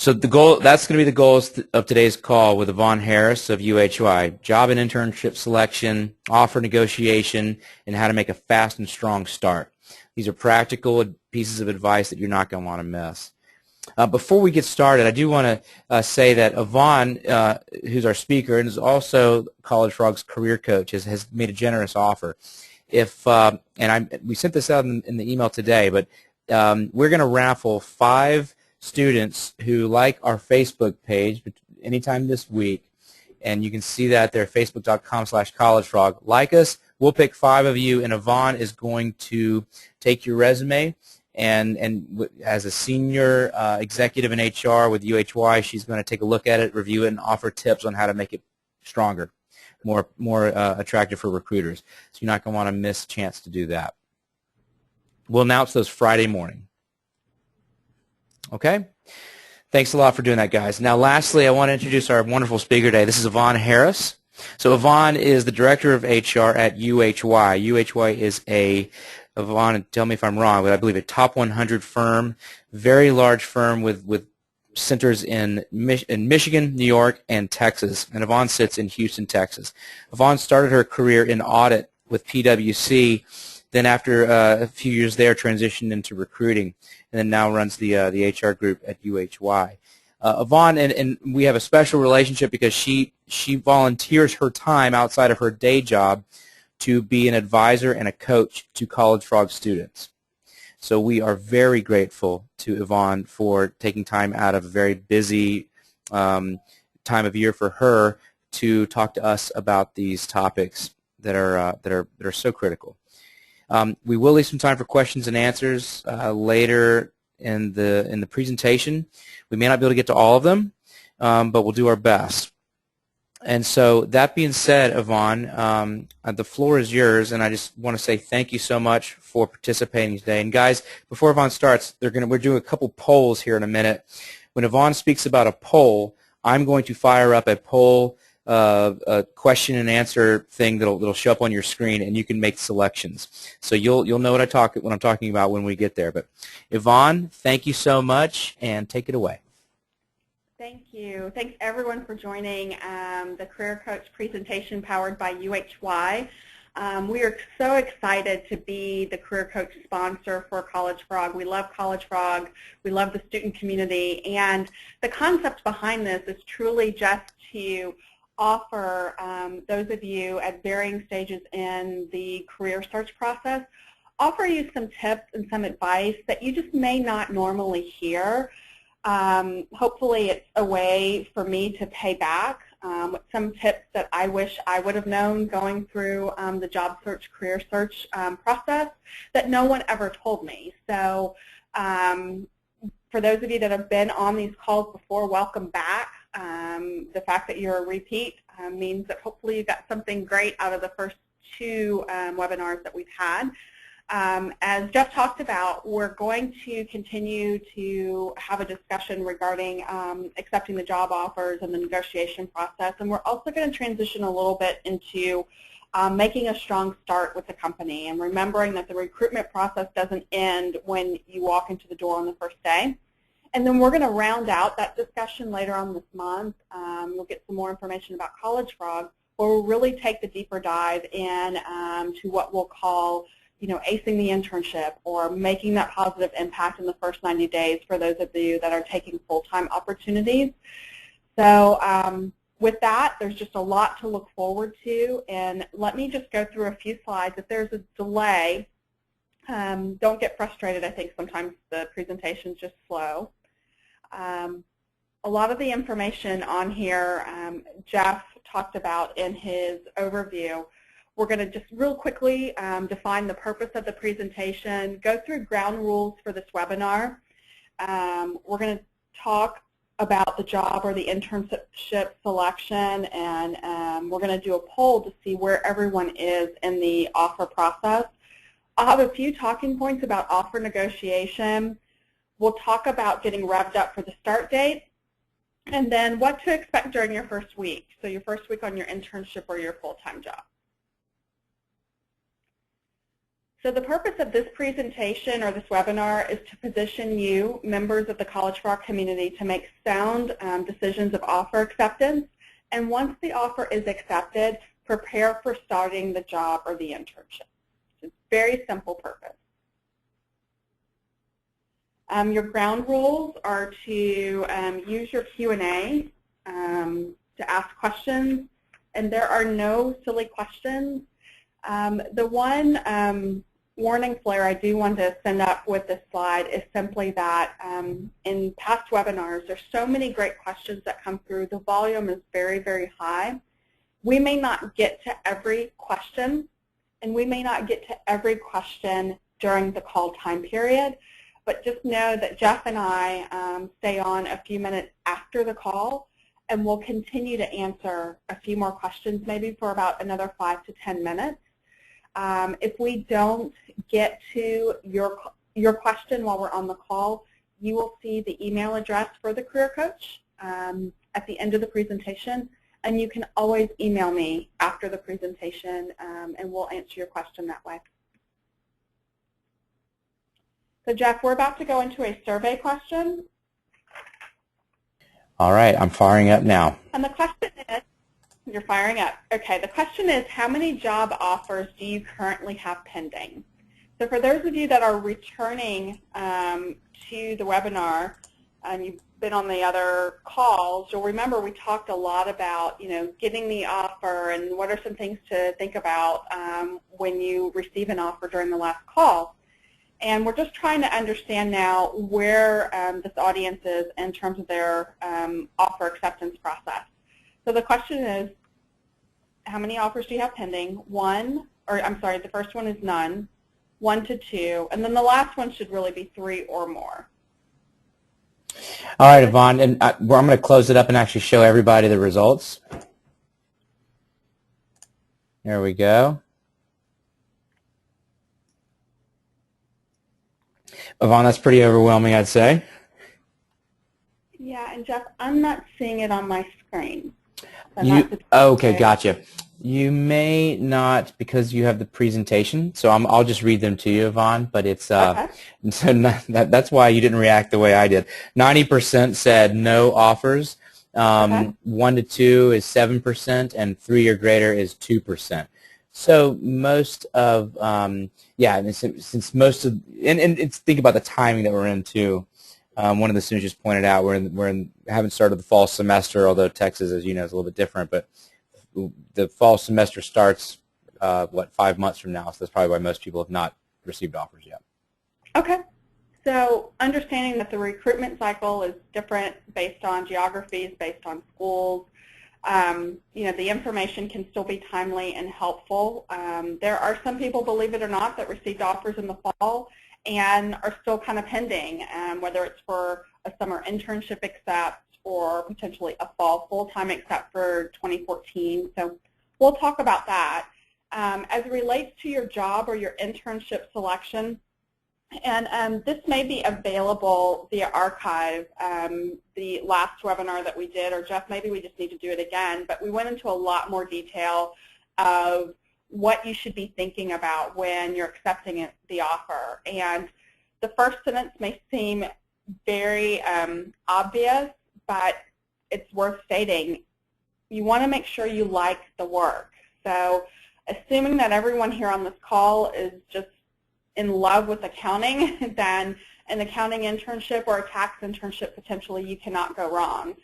So the goal, that's going to be the goals of today's call with Yvonne Harris of UHY, job and internship selection, offer negotiation, and how to make a fast and strong start. These are practical pieces of advice that you're not going to want to miss. Before we get started, I do want to say that Yvonne, who's our speaker and is also CollegeFrog's career coach, has made a generous offer. If we sent this out in the email today, but we're going to raffle 5 students who like our Facebook page anytime this week, and you can see that there, facebook.com/collegefrog. Like us, we'll pick 5 of you, and Yvonne is going to take your resume, and as a senior executive in HR with UHY, she's going to take a look at it, review it, and offer tips on how to make it stronger, more attractive for recruiters. So you're not going to want to miss a chance to do that. We'll announce those Friday morning. Okay? Thanks a lot for doing that, guys. Now, lastly, I want to introduce our wonderful speaker today. This is Yvonne Harris. So Yvonne is the Director of HR at UHY. UHY is Yvonne, tell me if I'm wrong, but I believe a top 100 firm, very large firm with centers in Michigan, New York, and Texas. And Yvonne sits in Houston, Texas. Yvonne started her career in audit with PwC. Then after a few years there, transitioned into recruiting, and then now runs the HR group at UHY. Yvonne and we have a special relationship because she volunteers her time outside of her day job to be an advisor and a coach to CollegeFrog students. So we are very grateful to Yvonne for taking time out of a very busy time of year for her to talk to us about these topics that are so critical. We will leave some time for questions and answers later in the presentation. We may not be able to get to all of them, but we'll do our best. And so that being said, Yvonne, the floor is yours, and I just want to say thank you so much for participating today. And guys, before Yvonne starts, we're doing a couple polls here in a minute. When Yvonne speaks about a poll, I'm going to fire up a poll a question and answer thing that'll show up on your screen, and you can make selections. So you'll know what I'm talking about when we get there. But Yvonne, thank you so much, and take it away. Thank you. Thanks everyone for joining the Career Coach presentation powered by UHY. We are so excited to be the Career Coach sponsor for CollegeFrog. We love CollegeFrog. We love the student community, and the concept behind this is truly just to offer those of you at varying stages in the career search process, offer you some tips and some advice that you just may not normally hear. Hopefully it's a way for me to pay back with some tips that I wish I would have known going through the job search, career search process that no one ever told me. So for those of you that have been on these calls before, welcome back. The fact that you're a repeat means that hopefully you got something great out of the first 2 webinars that we've had. As Jeff talked about, we're going to continue to have a discussion regarding accepting the job offers and the negotiation process, and we're also going to transition a little bit into making a strong start with the company and remembering that the recruitment process doesn't end when you walk into the door on the first day. And then we're going to round out that discussion later on this month. We'll get some more information about CollegeFrog, where we'll really take the deeper dive in to what we'll call, acing the internship or making that positive impact in the first 90 days for those of you that are taking full-time opportunities. So with that, there's just a lot to look forward to. And let me just go through a few slides. If there's a delay, don't get frustrated. I think sometimes the presentation's just slow. A lot of the information on here Jeff talked about in his overview. We're going to just real quickly define the purpose of the presentation, go through ground rules for this webinar. We're going to talk about the job or the internship selection, and we're going to do a poll to see where everyone is in the offer process. I'll have a few talking points about offer negotiation. We'll talk about getting revved up for the start date, and then what to expect during your first week, so your first week on your internship or your full-time job. So the purpose of this presentation or this webinar is to position you, members of the CollegeFrog community, to make sound decisions of offer acceptance. And once the offer is accepted, prepare for starting the job or the internship. It's a very simple purpose. Your ground rules are to use your Q&A to ask questions, and there are no silly questions. The one warning flare I do want to send up with this slide is simply that in past webinars, there's so many great questions that come through. The volume is very, very high. We may not get to every question, and we may not get to every question during the call time period, but just know that Jeff and I stay on a few minutes after the call, and we'll continue to answer a few more questions, maybe for about another 5 to 10 minutes. If we don't get to your question while we're on the call, you will see the email address for the career coach at the end of the presentation, and you can always email me after the presentation, and we'll answer your question that way. So Jeff, we're about to go into a survey question. All right, I'm firing up now. And the question is, you're firing up. Okay, the question is, how many job offers do you currently have pending? So for those of you that are returning to the webinar, and you've been on the other calls, you'll remember we talked a lot about, getting the offer and what are some things to think about when you receive an offer during the last call. And we're just trying to understand now where this audience is in terms of their offer acceptance process. So the question is, how many offers do you have pending? The first one is none, 1 to 2, and then the last one should really be 3 or more. All right, Yvonne, and I'm going to close it up and actually show everybody the results. There we go. Yvonne, that's pretty overwhelming, I'd say. Yeah, and Jeff, I'm not seeing it on my screen. Okay, gotcha. You may not, because you have the presentation, so I'll just read them to you, Yvonne, but it's okay. So that's why you didn't react the way I did. 90% said no offers. Okay. 1 to 2 is 7%, and 3 or greater is 2%. So most of, since most of, and it's, think about the timing that we're in too. One of the students just pointed out haven't started the fall semester, although Texas, as you know, is a little bit different. But the fall semester starts 5 months from now, so that's probably why most people have not received offers yet. Okay. So understanding that the recruitment cycle is different based on geographies, based on schools. The information can still be timely and helpful. There are some people, believe it or not, that received offers in the fall and are still kind of pending, whether it's for a summer internship accept or potentially a fall full-time accept for 2014. So we'll talk about that. As it relates to your job or your internship selection, and this may be available via archive, the last webinar that we did, or Jeff, maybe we just need to do it again, but we went into a lot more detail of what you should be thinking about when you're accepting the offer. And the first sentence may seem very obvious, but it's worth stating. You want to make sure you like the work. So assuming that everyone here on this call is just in love with accounting, then an accounting internship or a tax internship, potentially you cannot go wrong.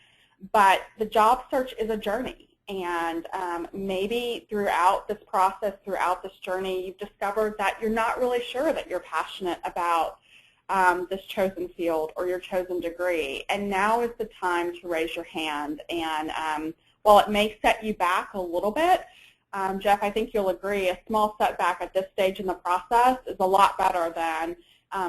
But the job search is a journey, and maybe throughout this process, throughout this journey, you've discovered that you're not really sure that you're passionate about this chosen field or your chosen degree, and now is the time to raise your hand. And while it may set you back a little bit, Jeff, I think you'll agree, a small setback at this stage in the process is a lot better than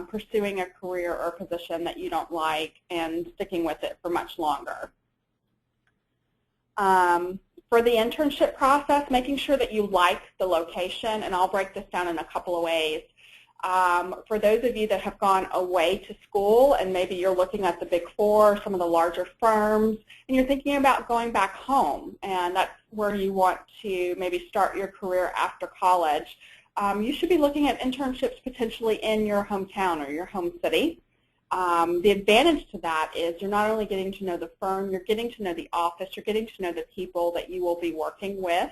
pursuing a career or position that you don't like and sticking with it for much longer. For the internship process, making sure that you like the location, and I'll break this down in a couple of ways. For those of you that have gone away to school and maybe you're looking at the Big Four, some of the larger firms, and you're thinking about going back home, and that's where you want to maybe start your career after college, you should be looking at internships potentially in your hometown or your home city. The advantage to that is you're not only getting to know the firm, you're getting to know the office, you're getting to know the people that you will be working with,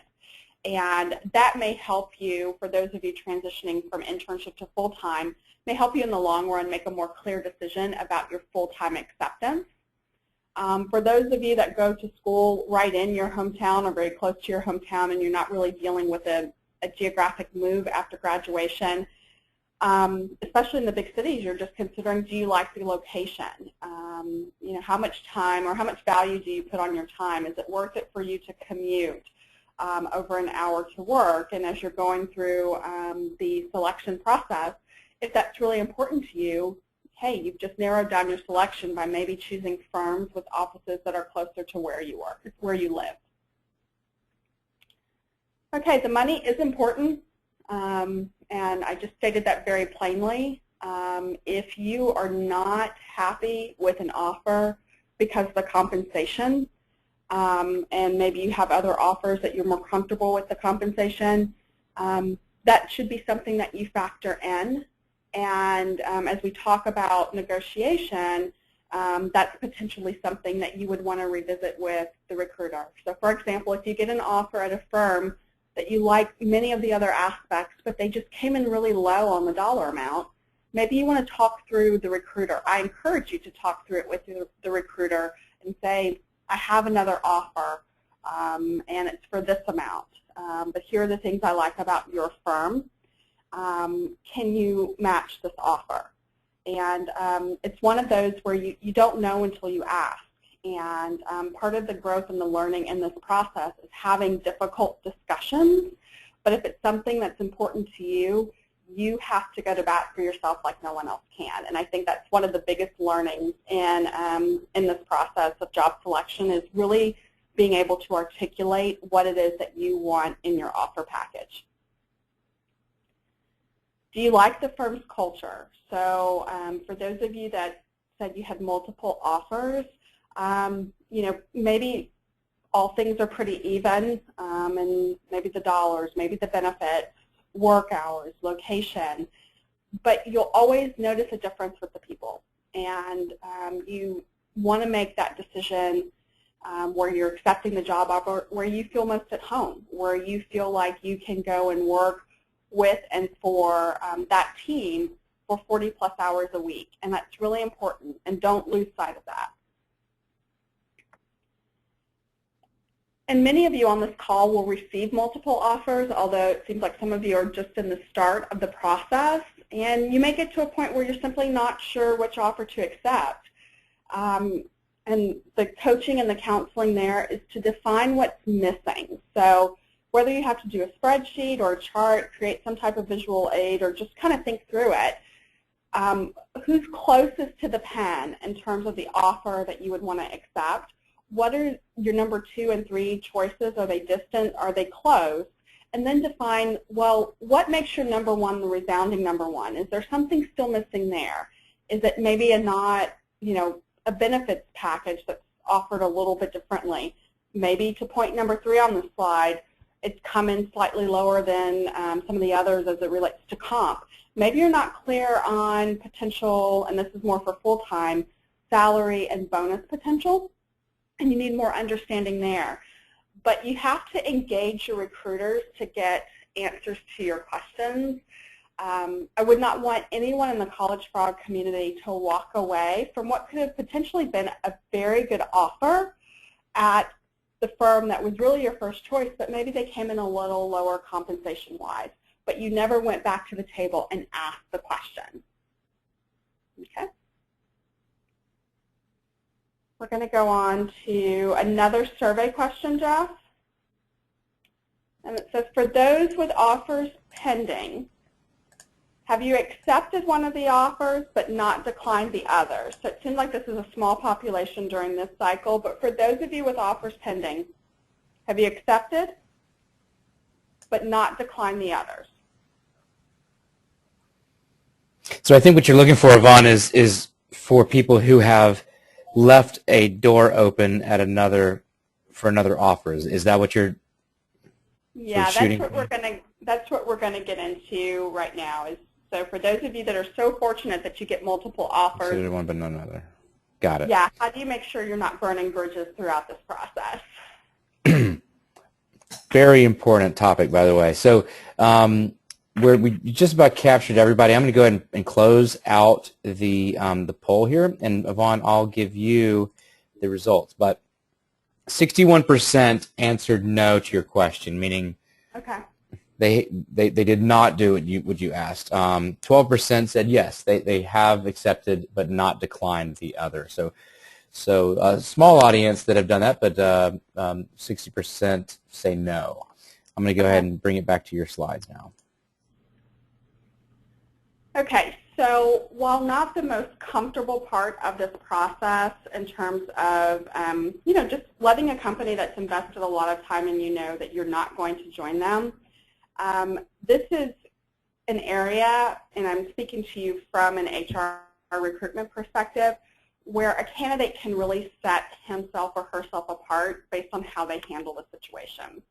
and that may help you, for those of you transitioning from internship to full-time, may help you in the long run make a more clear decision about your full-time acceptance. For those of you that go to school right in your hometown or very close to your hometown and you're not really dealing with a geographic move after graduation, especially in the big cities, you're just considering, do you like the location? You know, how much time or how much value do you put on your time? Is it worth it for you to commute over an hour to work? And as you're going through the selection process, if that's really important to you, hey, you've just narrowed down your selection by maybe choosing firms with offices that are closer to where you work, where you live. Okay, the money is important, and I just stated that very plainly. If you are not happy with an offer because of the compensation, and maybe you have other offers that you're more comfortable with the compensation, that should be something that you factor in. And as we talk about negotiation, that's potentially something that you would want to revisit with the recruiter. So for example, if you get an offer at a firm that you like many of the other aspects, but they just came in really low on the dollar amount, maybe you want to talk through the recruiter. I encourage you to talk through it with the recruiter and say, I have another offer, and it's for this amount, but here are the things I like about your firm. Can you match this offer? And it's one of those where you don't know until you ask. And part of the growth and the learning in this process is having difficult discussions. But if it's something that's important to you, you have to go to bat for yourself like no one else can. And I think that's one of the biggest learnings in this process of job selection, is really being able to articulate what it is that you want in your offer package. Do you like the firm's culture? So for those of you that said you had multiple offers, you know, maybe all things are pretty even, and maybe the dollars, maybe the benefits, work hours, location, but you'll always notice a difference with the people. And you want to make that decision where you're accepting the job offer, where you feel most at home, where you feel like you can go and work with and for that team for 40-plus hours a week. And that's really important, and don't lose sight of that. And many of you on this call will receive multiple offers, although it seems like some of you are just in the start of the process, and you may get to a point where you're simply not sure which offer to accept. And the coaching and the counseling there is to define what's missing. So whether you have to do a spreadsheet or a chart, create some type of visual aid, or just kind of think through it, who's closest to the pen in terms of the offer that you would want to accept? What are your number 2 and 3 choices? Are they distant? Are they close? And then define, well, what makes your number 1 the resounding number 1? Is there something still missing there? Is it maybe a benefits package that's offered a little bit differently? Maybe to point number 3 on the slide, it's come in slightly lower than some of the others as it relates to comp. Maybe you're not clear on potential, and this is more for full-time, salary and bonus potential, and you need more understanding there. But you have to engage your recruiters to get answers to your questions. I would not want anyone in the CollegeFrog community to walk away from what could have potentially been a very good offer at the firm that was really your first choice, but maybe they came in a little lower compensation-wise, but you never went back to the table and asked the question. Okay? We're going to go on to another survey question, Jeff. And it says, for those with offers pending, have you accepted one of the offers but not declined the others? So it seems like this is a small population during this cycle, but for those of you with offers pending, have you accepted but not declined the others? So I think what you're looking for, Yvonne, is for people who have left a door open at another offer. Is that what you're Yeah, shooting? that's what we're going to That's what we're going to get into right now. So for those of you that are so fortunate that you get multiple offers. Consider one but none other. Got it. Yeah, how do you make sure you're not burning bridges throughout this process? Very important topic, by the way. So we just about captured everybody. I'm going to go ahead and close out the poll here, and Yvonne, I'll give you the results. But 61% answered no to your question, meaning okay. They did not do what you asked. 12% said yes, they have accepted but not declined the other. So a small audience that have done that, but 60% say no. I'm going to go ahead and bring it back to your slides now. Okay, so while not the most comfortable part of this process in terms of, just letting a company that's invested a lot of time in you know that you're not going to join them, this is an area, and I'm speaking to you from an HR recruitment perspective, where a candidate can really set himself or herself apart based on how they handle the situation.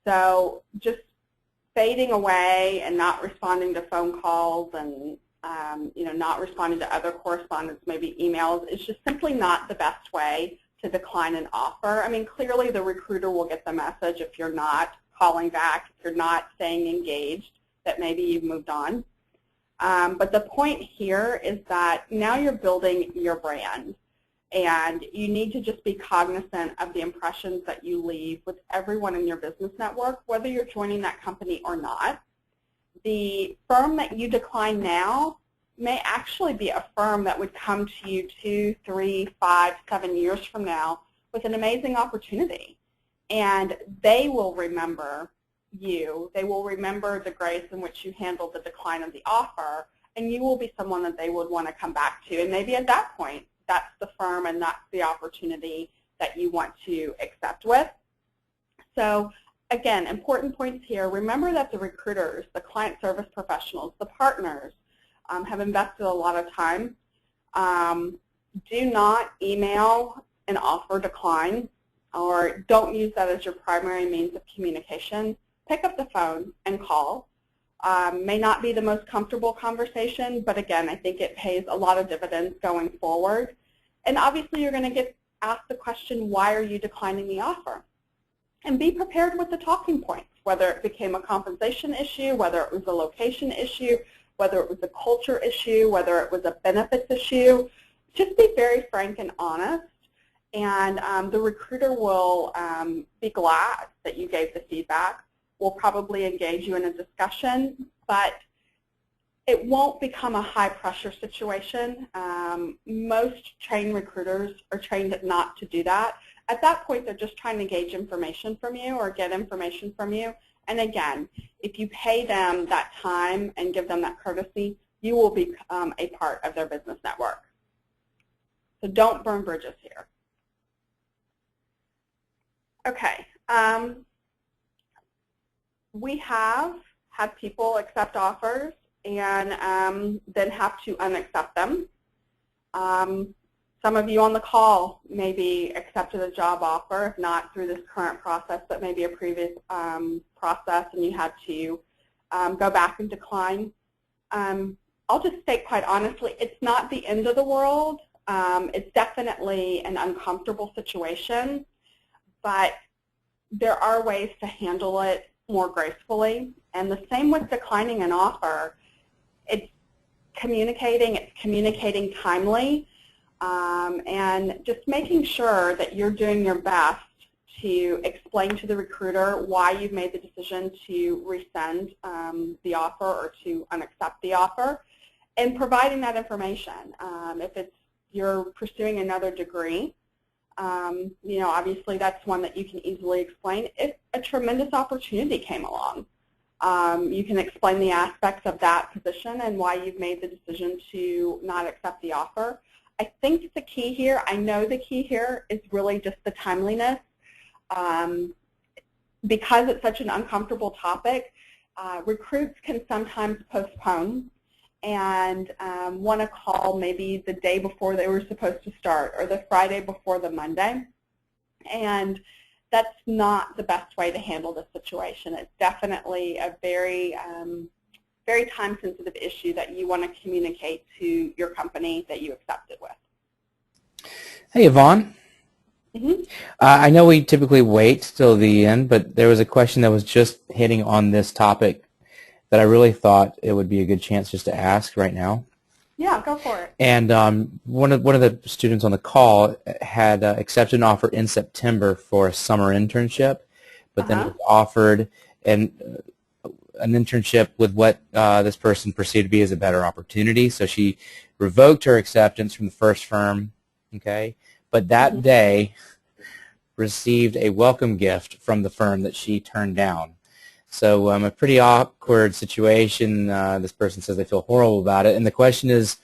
So just fading away and not responding to phone calls and not responding to other correspondence, maybe emails, is just simply not the best way to decline an offer. I mean, clearly the recruiter will get the message if you're not calling back, if you're not staying engaged, that maybe you've moved on. But the point here is that now you're building your brand, and you need to just be cognizant of the impressions that you leave with everyone in your business network, whether you're joining that company or not. The firm that you decline now may actually be a firm that would come to you 2, 3, 5, 7 years from now with an amazing opportunity. And they will remember you. They will remember the grace in which you handled the decline of the offer, and you will be someone that they would want to come back to. And maybe at that point, that's the firm and that's the opportunity that you want to accept with. So again, important points here. Remember that the recruiters, the client service professionals, the partners have invested a lot of time. Do not email an offer decline, or don't use that as your primary means of communication. Pick up the phone and call. May not be the most comfortable conversation, but again, I think it pays a lot of dividends going forward. And obviously you're going to get asked the question, why are you declining the offer? And be prepared with the talking points, whether it became a compensation issue, whether it was a location issue, whether it was a culture issue, whether it was a benefits issue. Just be very frank and honest. And the recruiter will be glad that you gave the feedback. Will probably engage you in a discussion, but it won't become a high-pressure situation. Most trained recruiters are trained not to do that. At that point, they're just trying to gauge information from you or get information from you. And again, if you pay them that time and give them that courtesy, you will become a part of their business network. So don't burn bridges here. Okay, we have had people accept offers and then have to unaccept them. Some of you on the call maybe accepted a job offer, if not through this current process, but maybe a previous process, and you had to go back and decline. I'll just state quite honestly, it's not the end of the world. It's definitely an uncomfortable situation, but there are ways to handle it more gracefully. And the same with declining an offer. It's communicating timely, and just making sure that you're doing your best to explain to the recruiter why you've made the decision to rescind the offer or to unaccept the offer, and providing that information. If you're pursuing another degree, obviously that's one that you can easily explain. If a tremendous opportunity came along, you can explain the aspects of that position and why you've made the decision to not accept the offer. I think the key here, I know the key here is really just the timeliness. Because it's such an uncomfortable topic, recruits can sometimes postpone and want to call maybe the day before they were supposed to start or the Friday before the Monday. And that's not the best way to handle the situation. It's definitely a very, very time-sensitive issue that you want to communicate to your company that you accepted with. Hey, Yvonne. I know we typically wait till the end, but there was a question that was just hitting on this topic that I really thought it would be a good chance just to ask right now. Yeah, go for it. And one of the students on the call had accepted an offer in September for a summer internship, but then was offered an internship with what this person perceived to be as a better opportunity. So she revoked her acceptance from the first firm, okay? But that day received a welcome gift from the firm that she turned down. So a pretty awkward situation. This person says they feel horrible about it. And the question is,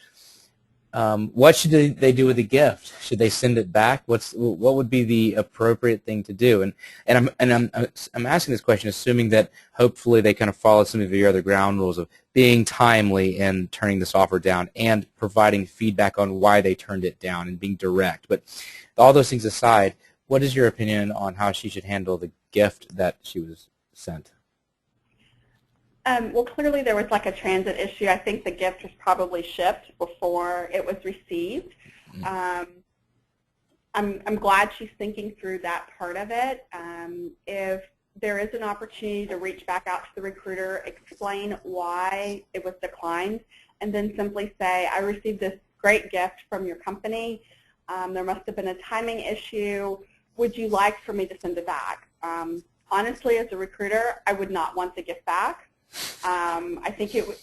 what should they do with the gift? Should they send it back? What would be the appropriate thing to do? And I'm asking this question assuming that hopefully they kind of follow some of your other ground rules of being timely in turning this offer down and providing feedback on why they turned it down and being direct. But all those things aside, what is your opinion on how she should handle the gift that she was sent? Well, clearly there was like a transit issue. I think the gift was probably shipped before it was received. I'm glad she's thinking through that part of it. If there is an opportunity to reach back out to the recruiter, explain why it was declined, and then simply say, I received this great gift from your company. There must have been a timing issue. Would you like for me to send it back? Honestly, as a recruiter, I would not want the gift back. I think it's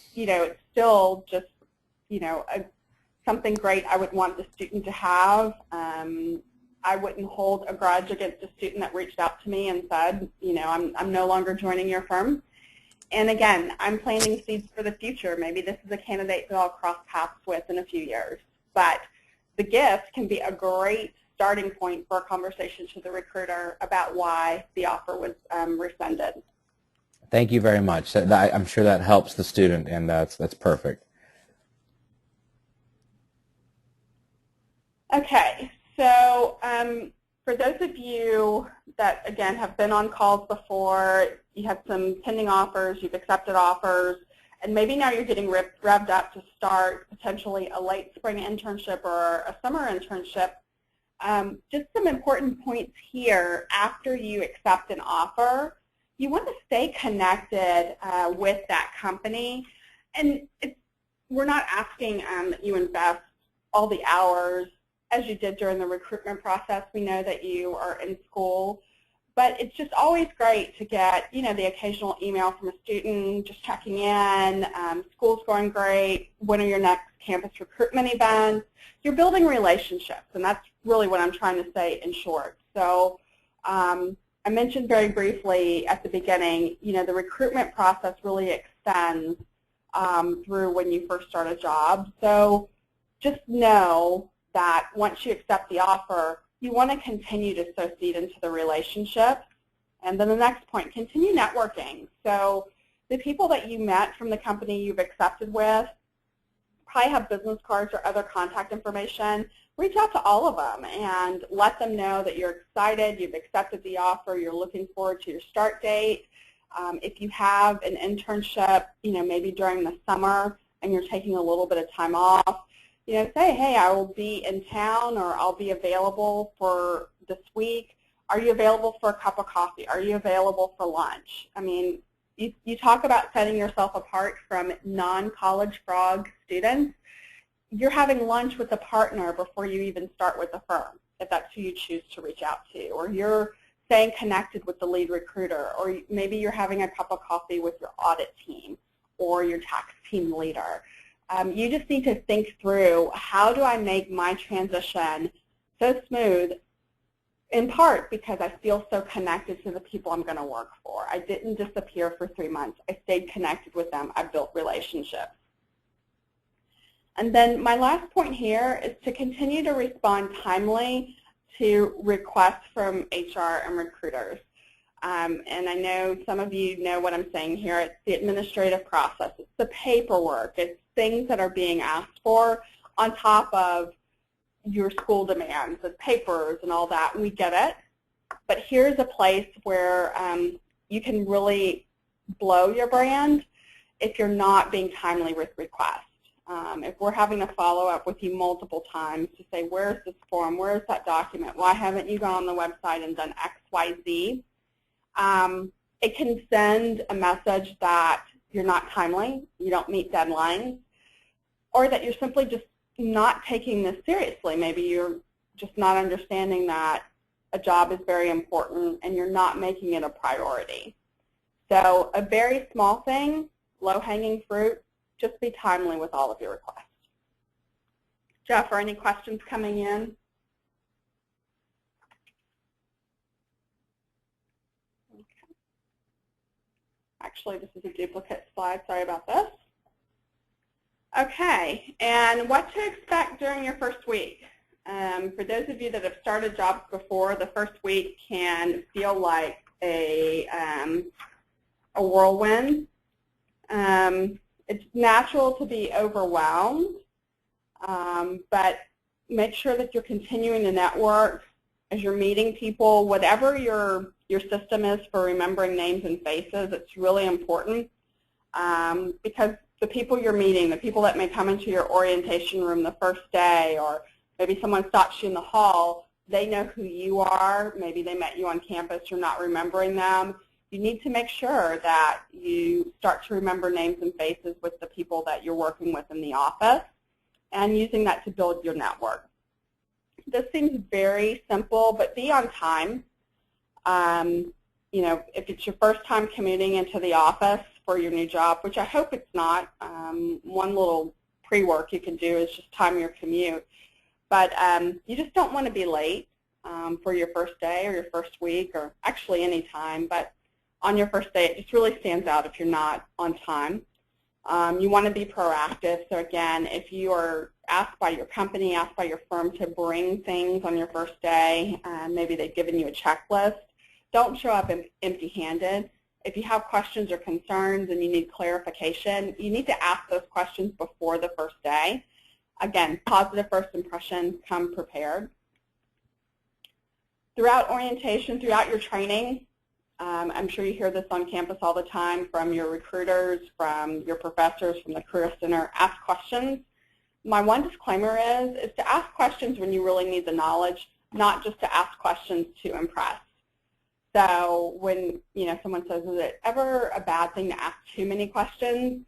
still just, something great I would want the student to have. I wouldn't hold a grudge against a student that reached out to me and said, I'm no longer joining your firm. And again, I'm planting seeds for the future. Maybe this is a candidate that I'll cross paths with in a few years. But the gift can be a great starting point for a conversation to the recruiter about why the offer was rescinded. Thank you very much. I'm sure that helps the student, and that's perfect. Okay, so for those of you that, again, have been on calls before, you have some pending offers, you've accepted offers, and maybe now you're getting revved up to start potentially a late spring internship or a summer internship. Just some important points here. After you accept an offer, you want to stay connected with that company. And we're not asking that you invest all the hours as you did during the recruitment process. We know that you are in school. But it's just always great to get, the occasional email from a student just checking in, school's going great, when are your next campus recruitment events? You're building relationships, and that's really what I'm trying to say in short. So I mentioned very briefly at the beginning, the recruitment process really extends through when you first start a job. So just know that once you accept the offer, you want to continue to sow seed into the relationship. And then the next point, continue networking. So the people that you met from the company you've accepted with probably have business cards or other contact information. Reach out to all of them and let them know that you're excited, you've accepted the offer, you're looking forward to your start date. If you have an internship, maybe during the summer and you're taking a little bit of time off, say, hey, I will be in town or I'll be available for this week. Are you available for a cup of coffee? Are you available for lunch? I mean, you talk about setting yourself apart from non-CollegeFrog students. You're having lunch with a partner before you even start with the firm, if that's who you choose to reach out to. Or you're staying connected with the lead recruiter. Or maybe you're having a cup of coffee with your audit team or your tax team leader. You just need to think through, how do I make my transition so smooth, in part because I feel so connected to the people I'm going to work for. I didn't disappear for 3 months. I stayed connected with them. I built relationships. And then my last point here is to continue to respond timely to requests from HR and recruiters. And I know some of you know what I'm saying here. It's the administrative process. It's the paperwork. It's things that are being asked for on top of your school demands, the papers and all that. We get it. But here's a place where you can really blow your brand if you're not being timely with requests. If we're having to follow up with you multiple times to say, where's this form, where's that document, why haven't you gone on the website and done X, Y, Z, it can send a message that you're not timely, you don't meet deadlines, or that you're simply just not taking this seriously. Maybe you're just not understanding that a job is very important and you're not making it a priority. So a very small thing, low-hanging fruit, just be timely with all of your requests. Jeff, are any questions coming in? Okay. Actually, this is a duplicate slide. Sorry about this. Okay, and what to expect during your first week. For those of you that have started jobs before, the first week can feel like a whirlwind. It's natural to be overwhelmed, but make sure that you're continuing to network as you're meeting people. Whatever your system is for remembering names and faces, it's really important because the people you're meeting, the people that may come into your orientation room the first day, or maybe someone stops you in the hall, they know who you are. Maybe they met you on campus, you're not remembering them. You need to make sure that you start to remember names and faces with the people that you're working with in the office and using that to build your network. This seems very simple, but be on time. You know, if it's your first time commuting into the office for your new job, which I hope it's not, one little pre-work you can do is just time your commute. But you just don't want to be late for your first day or your first week, or actually any time. But on your first day, it just really stands out if you're not on time. You want to be proactive. So again, if you are asked by your company, asked by your firm to bring things on your first day, maybe they've given you a checklist, don't show up empty-handed. If you have questions or concerns and you need clarification, you need to ask those questions before the first day. Again, positive first impression, come prepared. Throughout orientation, throughout your training, I'm sure you hear this on campus all the time from your recruiters, from your professors, from the Career Center, ask questions. My one disclaimer is to ask questions when you really need the knowledge, not just to ask questions to impress. So when someone says, is it ever a bad thing to ask too many questions?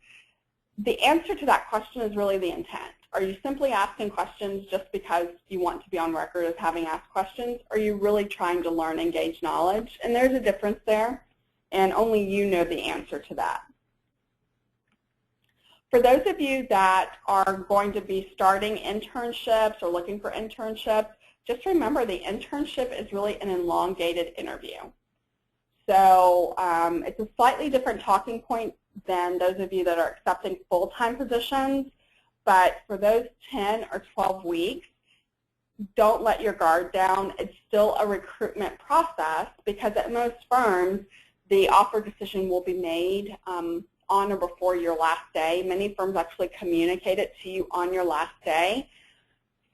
The answer to that question is really the intent. Are you simply asking questions just because you want to be on record as having asked questions? Or are you really trying to learn and gauge knowledge? And there's a difference there, and only you know the answer to that. For those of you that are going to be starting internships or looking for internships, just remember the internship is really an elongated interview. So it's a slightly different talking point than those of you that are accepting full-time positions. But for those 10 or 12 weeks, don't let your guard down. It's still a recruitment process because at most firms, the offer decision will be made on or before your last day. Many firms actually communicate it to you on your last day.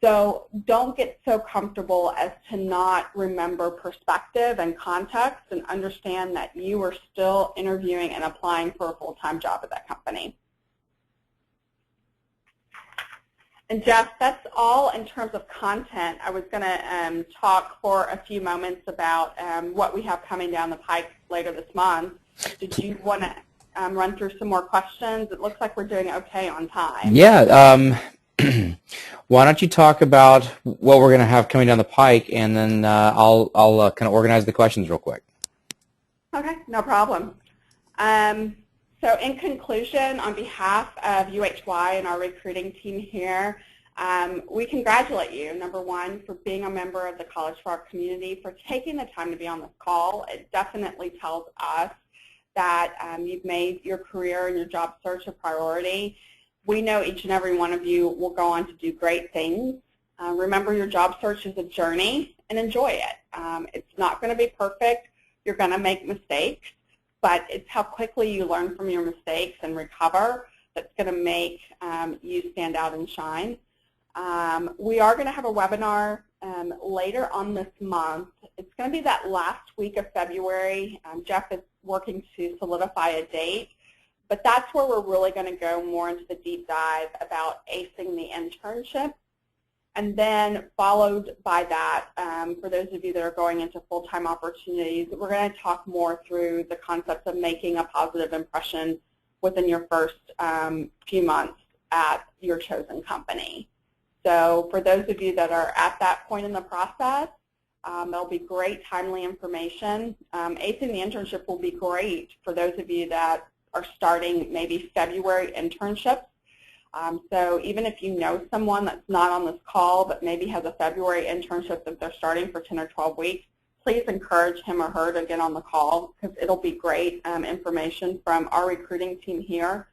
So don't get so comfortable as to not remember perspective and context, and understand that you are still interviewing and applying for a full-time job at that company. And Jeff, that's all in terms of content. I was going to talk for a few moments about what we have coming down the pike later this month. Did you want to run through some more questions? It looks like we're doing okay on time. Yeah. Why don't you talk about what we're going to have coming down the pike, and then I'll kind of organize the questions real quick. Okay, no problem. So in conclusion, on behalf of UHY and our recruiting team here, we congratulate you, number one, for being a member of the CollegeFrog community, for taking the time to be on this call. It definitely tells us that you've made your career and your job search a priority. We know each and every one of you will go on to do great things. Remember, your job search is a journey, and enjoy it. It's not going to be perfect. You're going to make mistakes. But it's how quickly you learn from your mistakes and recover that's going to make you stand out and shine. We are going to have a webinar later on this month. It's going to be that last week of February. Jeff is working to solidify a date, but that's where we're really going to go more into the deep dive about acing the internship. And then followed by that, for those of you that are going into full-time opportunities, we're going to talk more through the concepts of making a positive impression within your first few months at your chosen company. So for those of you that are at that point in the process, there'll be great timely information. Acing the internship will be great for those of you that are starting maybe February internships. So even if you know someone that's not on this call but maybe has a February internship that they're starting for 10 or 12 weeks, please encourage him or her to get on the call because it'll be great information from our recruiting team here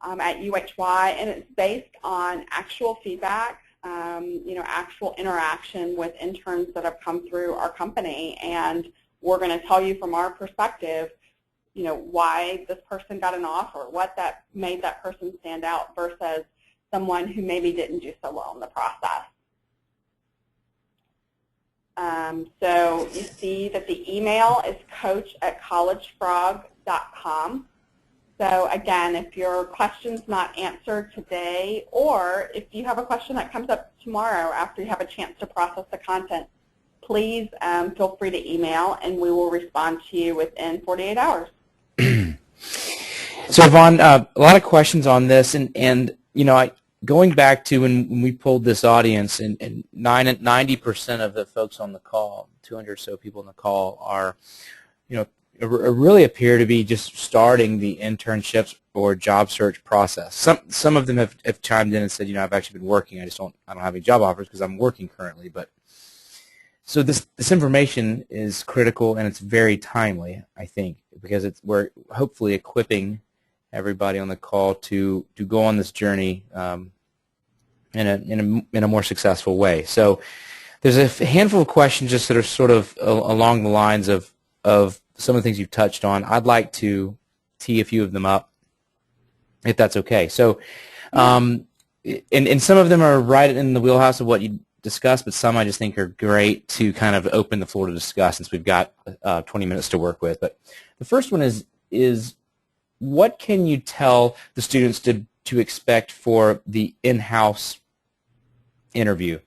at UHY, and it's based on actual feedback, actual interaction with interns that have come through our company, and we're going to tell you from our perspective, why this person got an offer, what that made that person stand out versus someone who maybe didn't do so well in the process. So you see that the email is coach@collegefrog.com. So again, if your question's not answered today, or if you have a question that comes up tomorrow after you have a chance to process the content, please feel free to email, and we will respond to you within 48 hours. So Yvonne, a lot of questions on this, and going back to when we pulled this audience, and 90% of the folks on the call, 200 or so people on the call, are, really appear to be just starting the internships or job search process. Some of them have chimed in and said, I've actually been working. I don't have any job offers because I'm working currently. But so this information is critical, and it's very timely, I think, because we're hopefully equipping everybody on the call to go on this journey in a more successful way. So there's a handful of questions just that are sort of along the lines of some of the things you've touched on. I'd like to tee a few of them up, if that's okay. So, and some of them are right in the wheelhouse of what you discussed, but some I just think are great to kind of open the floor to discuss since we've got 20 minutes to work with. But the first one is what can you tell the students to expect for the in-house interview?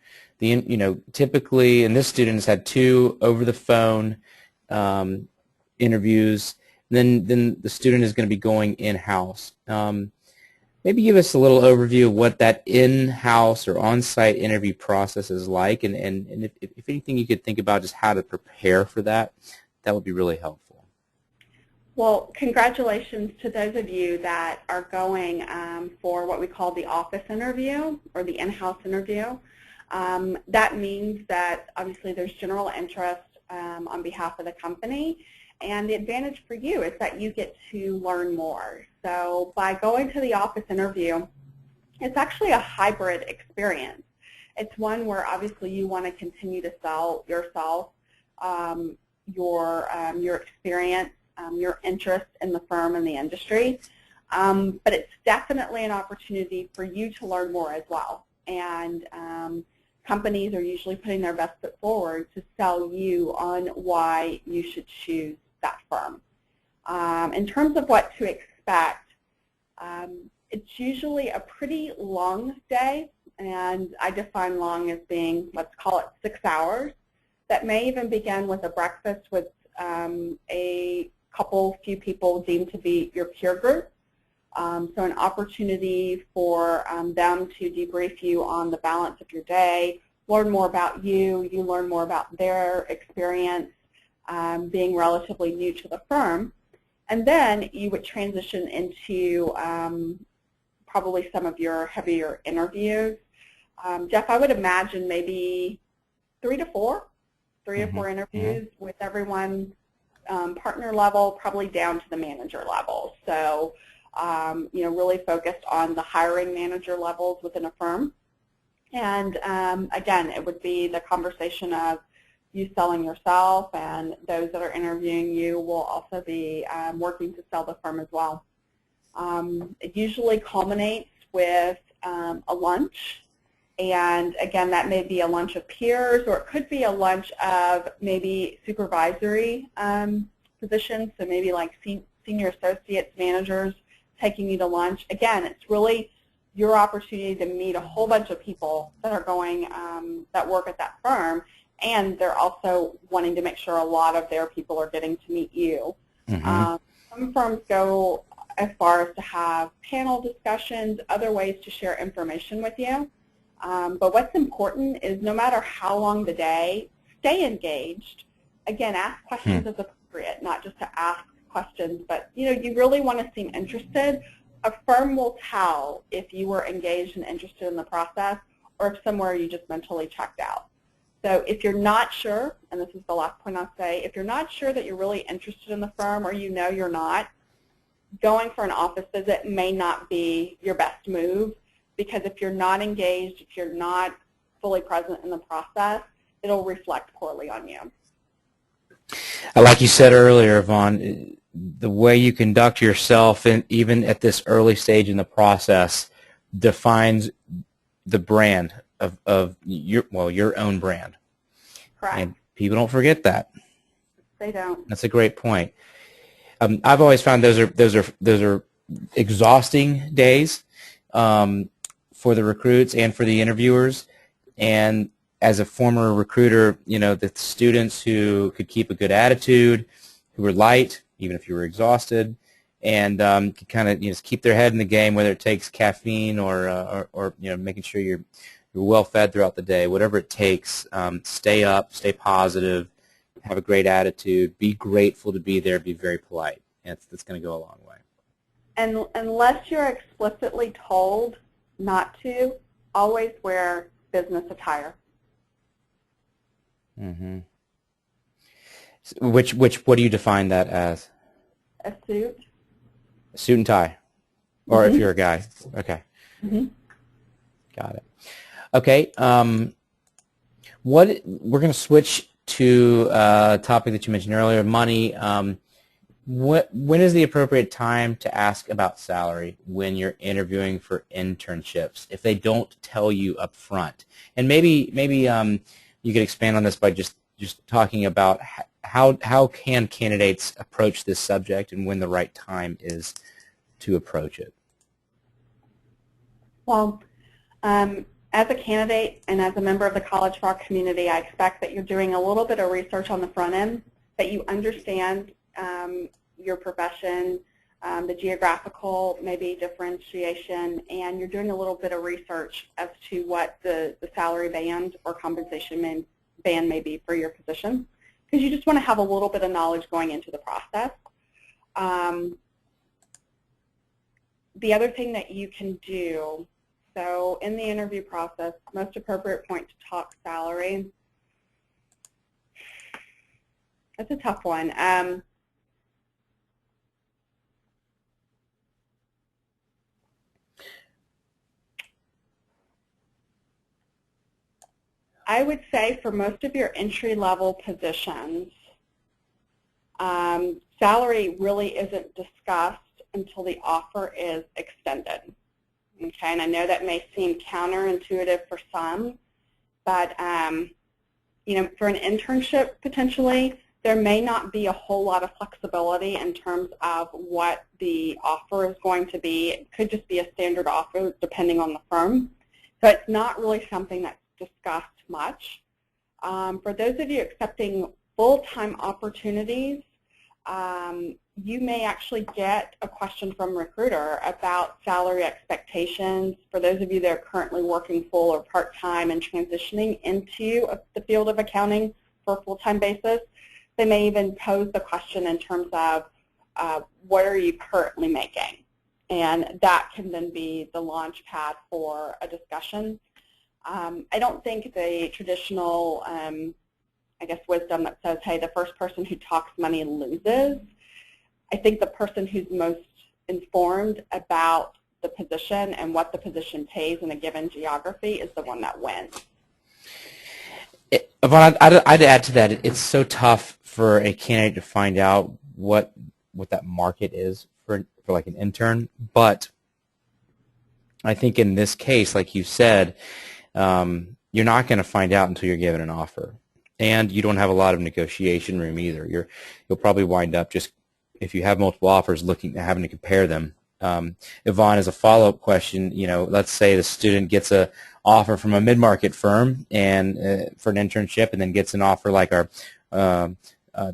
Typically, and this student has had 2 over-the-phone interviews. Then the student is going to be going in-house. Maybe give us a little overview of what that in-house or on-site interview process is like, and if anything you could think about just how to prepare for that, that would be really helpful. Well, congratulations to those of you that are going for what we call the office interview or the in-house interview. That means that obviously there's general interest on behalf of the company, and the advantage for you is that you get to learn more. So by going to the office interview, it's actually a hybrid experience. It's one where obviously you want to continue to sell yourself, your experience, your interest in the firm and the industry, but it's definitely an opportunity for you to learn more as well. And companies are usually putting their best foot forward to sell you on why you should choose that firm. In terms of what to expect, it's usually a pretty long day, and I define long as being, let's call it 6 hours. That may even begin with a breakfast with a few people deemed to be your peer group. So an opportunity for them to debrief you on the balance of your day, learn more about you, you learn more about their experience being relatively new to the firm, and then you would transition into probably some of your heavier interviews. Jeff, I would imagine maybe 3 to 4 interviews with everyone partner level, probably down to the manager level. So, really focused on the hiring manager levels within a firm. And again, it would be the conversation of you selling yourself, and those that are interviewing you will also be working to sell the firm as well. It usually culminates with a lunch, And again, that may be a lunch of peers, or it could be a lunch of maybe supervisory positions, so maybe like senior associates, managers taking you to lunch. Again, it's really your opportunity to meet a whole bunch of people that are going, that work at that firm, and they're also wanting to make sure a lot of their people are getting to meet you. Some firms go as far as to have panel discussions, other ways to share information with you. But what's important is no matter how long the day, stay engaged. Again, ask questions as appropriate, not just to ask questions, but you really want to seem interested. A firm will tell if you were engaged and interested in the process, or if somewhere you just mentally checked out. So if you're not sure, and this is the last point I'll say, if you're not sure that you're really interested in the firm, or you're not, going for an office visit may not be your best move, because if you're not engaged, if you're not fully present in the process, it'll reflect poorly on you. Like you said earlier, Yvonne, the way you conduct yourself, and even at this early stage in the process, defines the brand of your own brand. Correct. And people don't forget that. They don't. That's a great point. I've always found those are exhausting days for the recruits and for the interviewers. And as a former recruiter, the students who could keep a good attitude, who were light, even if you were exhausted, and could kind of just keep their head in the game, whether it takes caffeine or making sure you're well fed throughout the day, whatever it takes. Stay up, stay positive, have a great attitude, be grateful to be there, be very polite. That's going to go a long way. And unless you're explicitly told not to, always wear business attire. What do you define that as? A suit. A suit and tie, or if you're a guy. Okay. Got it. Okay. We're going to switch to a topic that you mentioned earlier, money. When is the appropriate time to ask about salary when you're interviewing for internships if they don't tell you up front? And maybe you could expand on this by just talking about how can candidates approach this subject and when the right time is to approach it. Well, as a candidate and as a member of the CollegeFrog community, I expect that you're doing a little bit of research on the front end, that you understand your profession, the geographical maybe differentiation, and you're doing a little bit of research as to what the salary band or compensation band may be for your position, because you just want to have a little bit of knowledge going into the process. The other thing that you can do, so in the interview process, most appropriate point to talk salary. That's a tough one. I would say for most of your entry-level positions, salary really isn't discussed until the offer is extended. Okay, and I know that may seem counterintuitive for some, but for an internship potentially, there may not be a whole lot of flexibility in terms of what the offer is going to be. It could just be a standard offer depending on the firm. So it's not really something that's discussed much. For those of you accepting full-time opportunities, you may actually get a question from a recruiter about salary expectations. For those of you that are currently working full or part-time and transitioning into the field of accounting for a full-time basis, they may even pose the question in terms of what are you currently making? And that can then be the launch pad for a discussion. I don't think the traditional, wisdom that says, hey, the first person who talks money loses. I think the person who's most informed about the position and what the position pays in a given geography is the one that wins. Yvonne, I'd add to that. It's so tough for a candidate to find out what that market is for like an intern. But I think in this case, like you said, you're not going to find out until you're given an offer. And you don't have a lot of negotiation room either. You'll probably wind up just, if you have multiple offers, having to compare them. Yvonne, as a follow-up question, let's say the student gets a offer from a mid-market firm and for an internship, and then gets an offer like the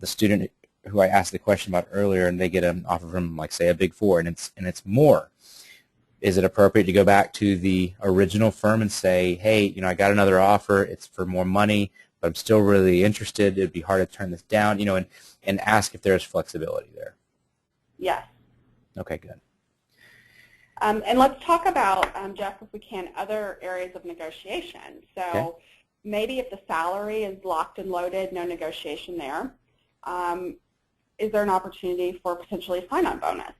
student who I asked the question about earlier, and they get an offer from, like, say, a Big Four, and it's more. Is it appropriate to go back to the original firm and say, hey, I got another offer, it's for more money, but I'm still really interested, it'd be hard to turn this down, and ask if there's flexibility there? Yes. Okay, good. And let's talk about, Jeff, if we can, other areas of negotiation. So okay. Maybe if the salary is locked and loaded, no negotiation there. Is there an opportunity for potentially a sign-on bonus?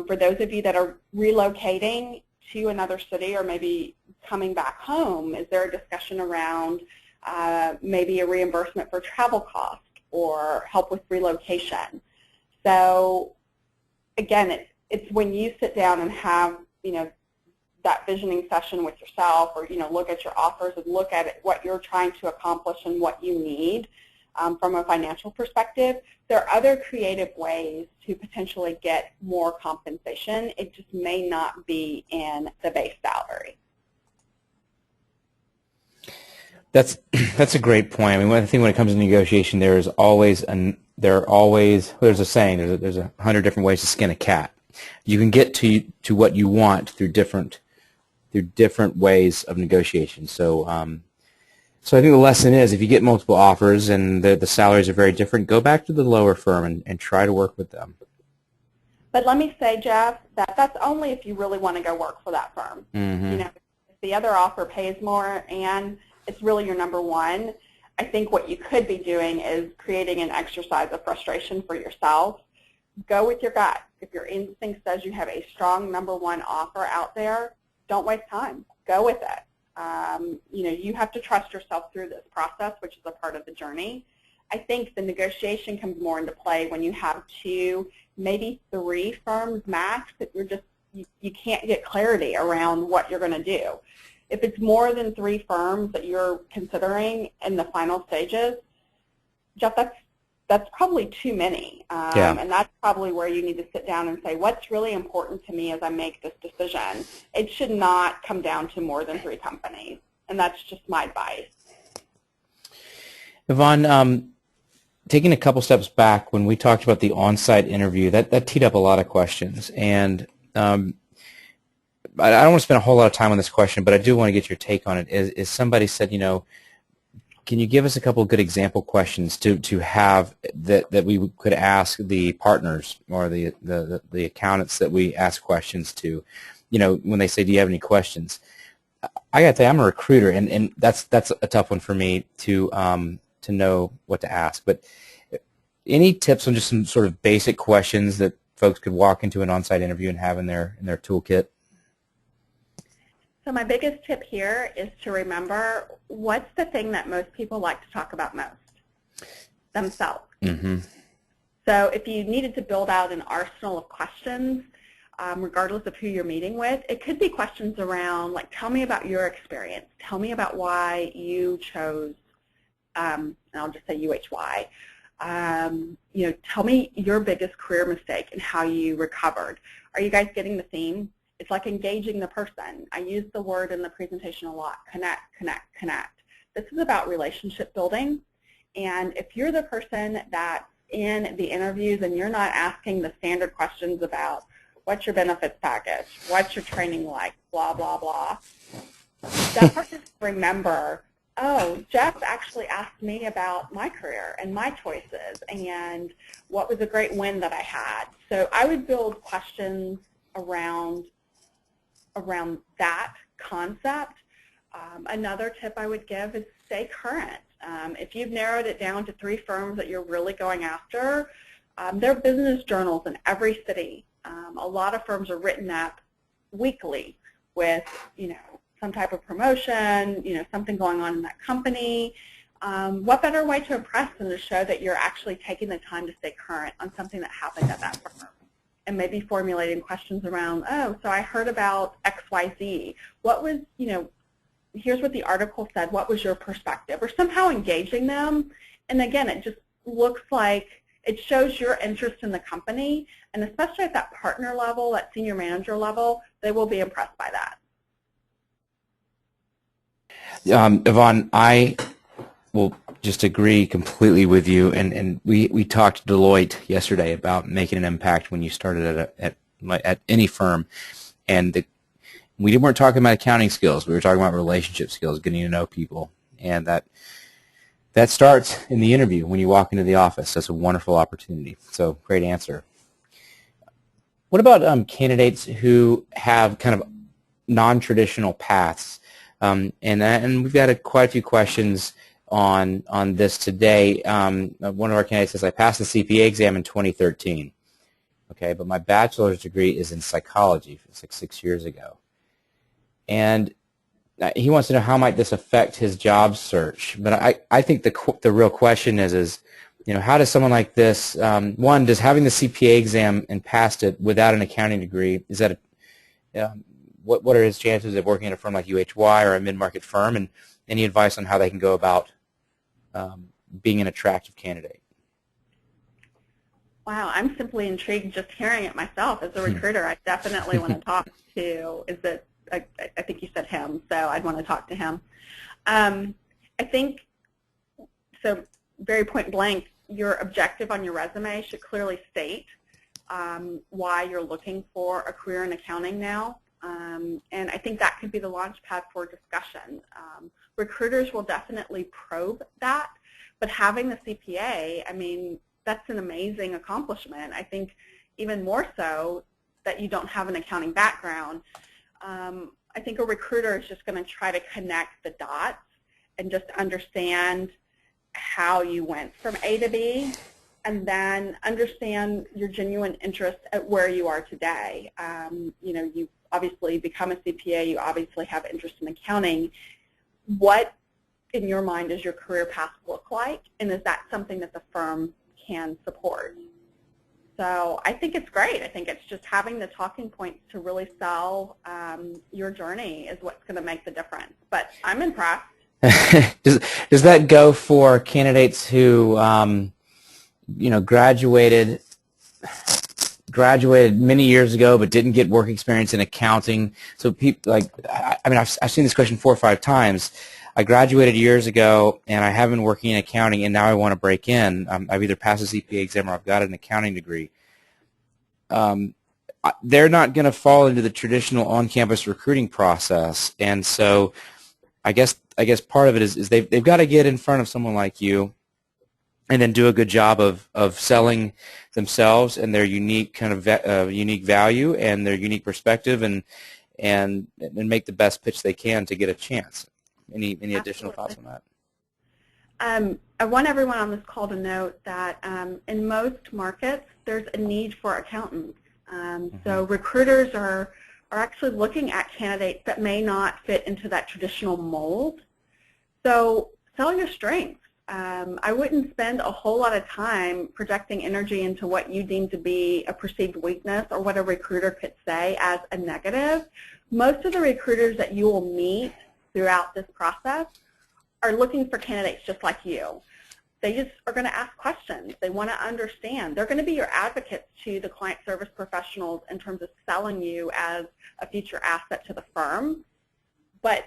For those of you that are relocating to another city or maybe coming back home, is there a discussion around maybe a reimbursement for travel cost or help with relocation? So again, it's when you sit down and have that visioning session with yourself, or look at your offers and look at what you're trying to accomplish and what you need from a financial perspective. There are other creative ways to potentially get more compensation. It just may not be in the base salary. That's a great point. I mean, I think when it comes to negotiation, there's a saying, there's 100 different ways to skin a cat. You can get to what you want through different ways of negotiation. So I think the lesson is, if you get multiple offers and the salaries are very different, go back to the lower firm and try to work with them. But let me say, Jeff, that's only if you really want to go work for that firm. Mm-hmm. If the other offer pays more and it's really your number one, I think what you could be doing is creating an exercise of frustration for yourself. Go with your gut. If your instinct says you have a strong number one offer out there, don't waste time. Go with it. You have to trust yourself through this process, which is a part of the journey. I think the negotiation comes more into play when you have 2, maybe 3 firms max that you can't get clarity around what you're going to do. If it's more than 3 firms that you're considering in the final stages, Jeff, that's probably too many. Yeah. And that's probably where you need to sit down and say, what's really important to me as I make this decision? It should not come down to more than 3 companies. And that's just my advice. Yvonne, taking a couple steps back, when we talked about the on-site interview, that teed up a lot of questions. And I don't want to spend a whole lot of time on this question, but I do want to get your take on it. Is somebody said, can you give us a couple of good example questions to have that we could ask the partners or the accountants that we ask questions to, when they say, do you have any questions? I got to tell you, I'm a recruiter, and that's a tough one for me to know what to ask. But any tips on just some sort of basic questions that folks could walk into an on-site interview and have in their toolkit? So my biggest tip here is to remember, what's the thing that most people like to talk about most? Themselves. Mm-hmm. So if you needed to build out an arsenal of questions, regardless of who you're meeting with, it could be questions around, like, tell me about your experience. Tell me about why you chose, and I'll just say UHY. Tell me your biggest career mistake and how you recovered. Are you guys getting the theme? It's like engaging the person. I use the word in the presentation a lot, connect, connect, connect. This is about relationship building. And if you're the person that's in the interviews and you're not asking the standard questions about what's your benefits package, what's your training like, blah, blah, blah, that person remember, oh, Jeff actually asked me about my career and my choices and what was a great win that I had. So I would build questions around that concept. Another tip I would give is stay current. If you've narrowed it down to 3 firms that you're really going after, there are business journals in every city. A lot of firms are written up weekly with, some type of promotion, something going on in that company. What better way to impress than to show that you're actually taking the time to stay current on something that happened at that firm? And maybe formulating questions around, oh, so I heard about XYZ. What was, here's what the article said, what was your perspective, or somehow engaging them. And again, it just looks like it shows your interest in the company, and especially at that partner level, that senior manager level, they will be impressed by that. Yvonne, I will just agree completely with you, and we talked to Deloitte yesterday about making an impact when you started at any firm, and we weren't talking about accounting skills. We were talking about relationship skills, getting to know people, and that starts in the interview when you walk into the office. That's a wonderful opportunity. So great answer. What about candidates who have kind of non-traditional paths? And we've got quite a few questions on this today. One of our candidates says, I passed the CPA exam in 2013. Okay, but my bachelor's degree is in psychology. It's like 6 years ago. And he wants to know how might this affect his job search. But I think the real question is how does someone like this, one, does having the CPA exam and passed it without an accounting degree, is that what are his chances of working at a firm like UHY or a mid-market firm, and any advice on how they can go about being an attractive candidate? Wow, I'm simply intrigued just hearing it myself. As a recruiter, I definitely want to talk to, I think you said him, so I'd want to talk to him. I think, so very point blank, your objective on your resume should clearly state why you're looking for a career in accounting now. And I think that could be the launch pad for discussion. Recruiters will definitely probe that, but having the CPA, I mean, that's an amazing accomplishment. I think even more so that you don't have an accounting background. I think a recruiter is just going to try to connect the dots and just understand how you went from A to B, and then understand your genuine interest at where you are today. You obviously become a CPA, you obviously have interest in accounting. What, in your mind, does your career path look like, and is that something that the firm can support? So I think it's great. I think it's just having the talking points to really sell your journey is what's going to make the difference. But I'm impressed. Does that go for candidates who graduated many years ago but didn't get work experience in accounting? So people I've seen this question 4 or 5 times. I graduated years ago, and I have been working in accounting, and now I want to break in. I've either passed the CPA exam or I've got an accounting degree. They're not going to fall into the traditional on-campus recruiting process, and so I guess part of it is they've got to get in front of someone like you, and then do a good job of selling themselves and their unique kind of unique value and their unique perspective, and make the best pitch they can to get a chance. Any additional thoughts on that? I want everyone on this call to note that in most markets, there's a need for accountants. So recruiters are actually looking at candidates that may not fit into that traditional mold. So sell your strengths. I wouldn't spend a whole lot of time projecting energy into what you deem to be a perceived weakness or what a recruiter could say as a negative. Most of the recruiters that you will meet throughout this process are looking for candidates just like you. They just are going to ask questions. They want to understand. They're going to be your advocates to the client service professionals in terms of selling you as a future asset to the firm. But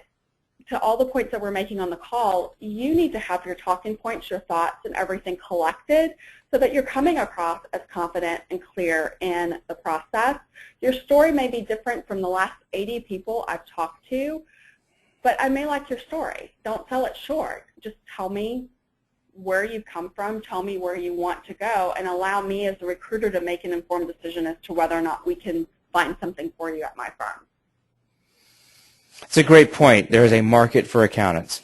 to all the points that we're making on the call, you need to have your talking points, your thoughts, and everything collected so that you're coming across as confident and clear in the process. Your story may be different from the last 80 people I've talked to, but I may like your story. Don't sell it short. Just tell me where you've come from, tell me where you want to go, and allow me as a recruiter to make an informed decision as to whether or not we can find something for you at my firm. It's a great point. There is a market for accountants.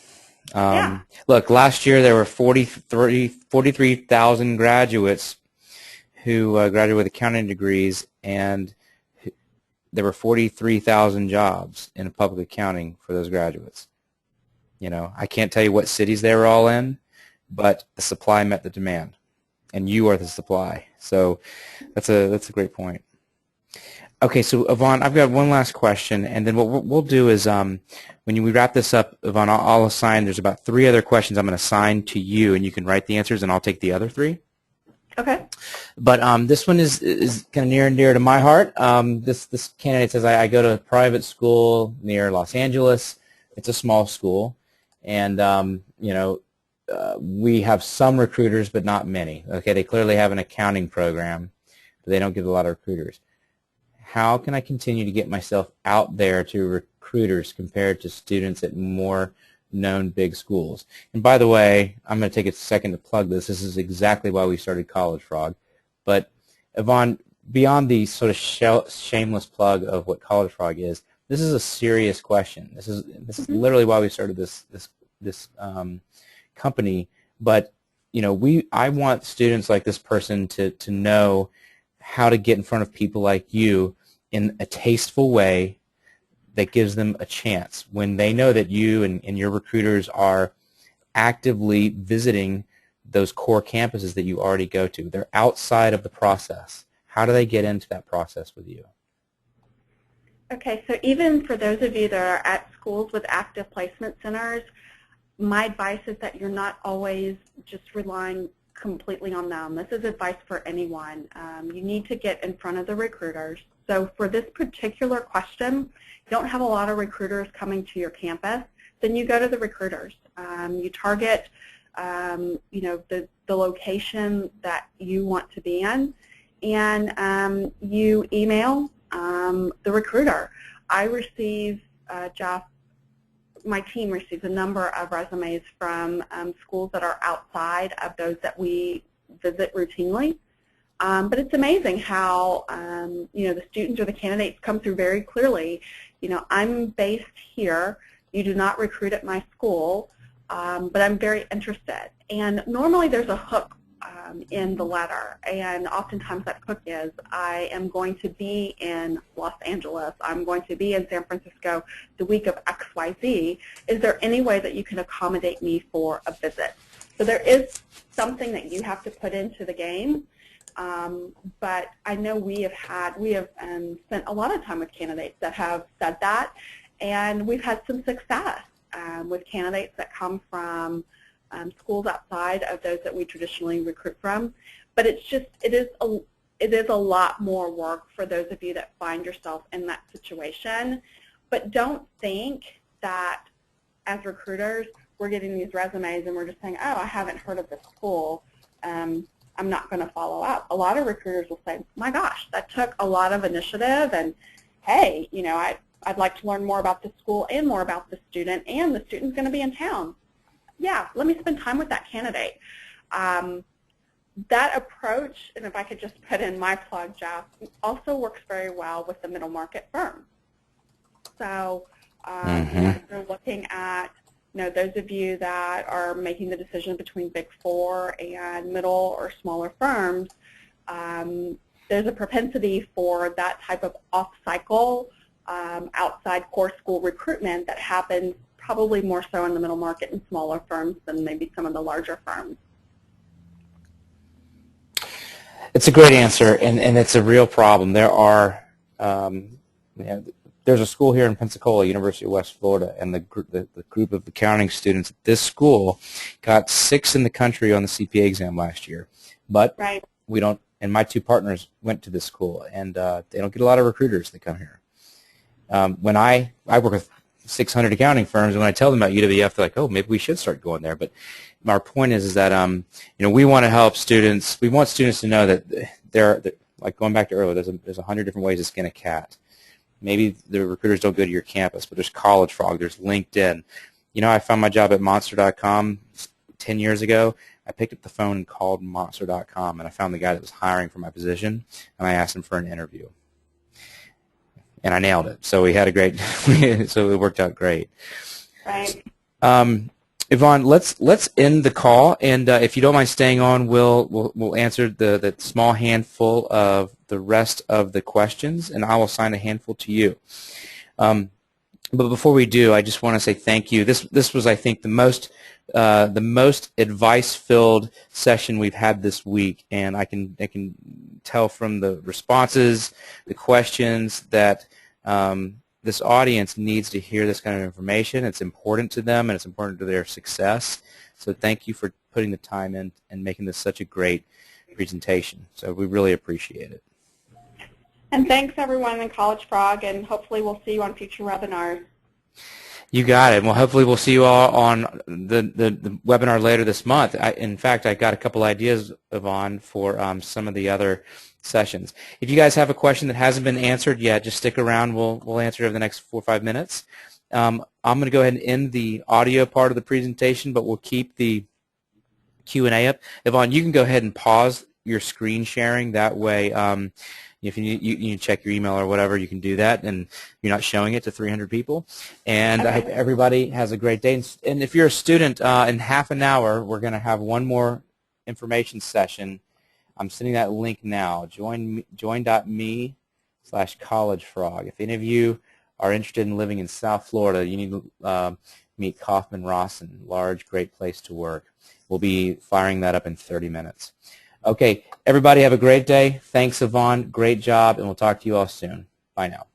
Yeah. Look, last year there were 43,000 graduates who graduated with accounting degrees, and there were 43,000 jobs in public accounting for those graduates. I can't tell you what cities they were all in, but the supply met the demand, and you are the supply. So that's a great point. Okay, so Yvonne, I've got one last question, and then what we'll do is when we wrap this up, Yvonne, I'll assign, there's about 3 other questions I'm going to assign to you, and you can write the answers, and I'll take the other 3. Okay. But this one is kind of near and dear to my heart. This candidate says, I go to a private school near Los Angeles. It's a small school, and we have some recruiters, but not many. Okay, they clearly have an accounting program, but they don't get a lot of recruiters. How can I continue to get myself out there to recruiters compared to students at more known big schools? And by the way, I'm going to take a second to plug this. This is exactly why we started CollegeFrog. But Yvonne, beyond the sort of shameless plug of what CollegeFrog is, this is a serious question. This is literally why we started this company. But I want students like this person to know how to get in front of people like you in a tasteful way that gives them a chance when they know that you and your recruiters are actively visiting those core campuses that you already go to. They're outside of the process. How do they get into that process with you? Okay, so even for those of you that are at schools with active placement centers, my advice is that you're not always just relying completely on them. This is advice for anyone. You need to get in front of the recruiters. So for this particular question, you don't have a lot of recruiters coming to your campus, then you go to the recruiters. You target the location that you want to be in, and you email the recruiter. My team receives a number of resumes from schools that are outside of those that we visit routinely. But it's amazing how the students or the candidates come through very clearly. I'm based here. You do not recruit at my school, but I'm very interested. And normally there's a hook in the letter, and oftentimes that hook is, I am going to be in Los Angeles, I'm going to be in San Francisco the week of XYZ. Is there any way that you can accommodate me for a visit? So there is something that you have to put into the game, but I know we have spent a lot of time with candidates that have said that, and we've had some success with candidates that come from schools outside of those that we traditionally recruit from. But it is a lot more work for those of you that find yourself in that situation. But don't think that as recruiters we're getting these resumes and we're just saying, oh, I haven't heard of this school, I'm not going to follow up. A lot of recruiters will say, my gosh, that took a lot of initiative, and hey, I'd like to learn more about the school and more about the student, and the student's going to be in town. Yeah, let me spend time with that candidate. That approach, and if I could just put in my plug, Jeff, also works very well with the middle market firms. So if you're looking at those of you that are making the decision between Big Four and middle or smaller firms, there's a propensity for that type of off-cycle, outside core school recruitment that happens probably more so in the middle market and smaller firms than maybe some of the larger firms. It's a great answer, and it's a real problem. There are, there's a school here in Pensacola, University of West Florida, and the group of accounting students at this school got 6th in the country on the CPA exam last year. But we don't, and my 2 partners went to this school, and they don't get a lot of recruiters that come here. When I work with 600 accounting firms, and when I tell them about UWF, they're like, oh, maybe we should start going there. But our point is that we want to help students. We want students to know that they're like going back to earlier, there's 100 different ways to skin a cat. Maybe the recruiters don't go to your campus, but there's CollegeFrog, there's LinkedIn. I found my job at Monster.com 10 years ago. I picked up the phone and called Monster.com, and I found the guy that was hiring for my position, and I asked him for an interview. And I nailed it. So we had a great, so it worked out great. Right. Yvonne, let's end the call, and if you don't mind staying on, we'll answer the small handful of the rest of the questions, and I will assign a handful to you. But before we do, I just want to say thank you. This was, I think, the most advice-filled session we've had this week, and I can tell from the responses, the questions, that this audience needs to hear this kind of information. It's important to them, and it's important to their success. So thank you for putting the time in and making this such a great presentation. So we really appreciate it. And thanks everyone in CollegeFrog, and hopefully we'll see you on future webinars. You got it. Well, hopefully we'll see you all on the webinar later this month. In fact, I got a couple ideas, Yvonne, for some of the other sessions. If you guys have a question that hasn't been answered yet, just stick around. We'll answer it over the next 4 or 5 minutes. I'm going to go ahead and end the audio part of the presentation, but we'll keep the Q&A up. Yvonne, you can go ahead and pause your screen sharing. That way, if you need to check your email or whatever, you can do that, and you're not showing it to 300 people. And okay. I hope everybody has a great day. And if you're a student, in half an hour, we're going to have one more information session. I'm sending that link now, join.me/CollegeFrog. If any of you are interested in living in South Florida, you need to meet Kaufman Rawson. Large, great place to work. We'll be firing that up in 30 minutes. Okay, everybody have a great day. Thanks, Yvonne. Great job, and we'll talk to you all soon. Bye now.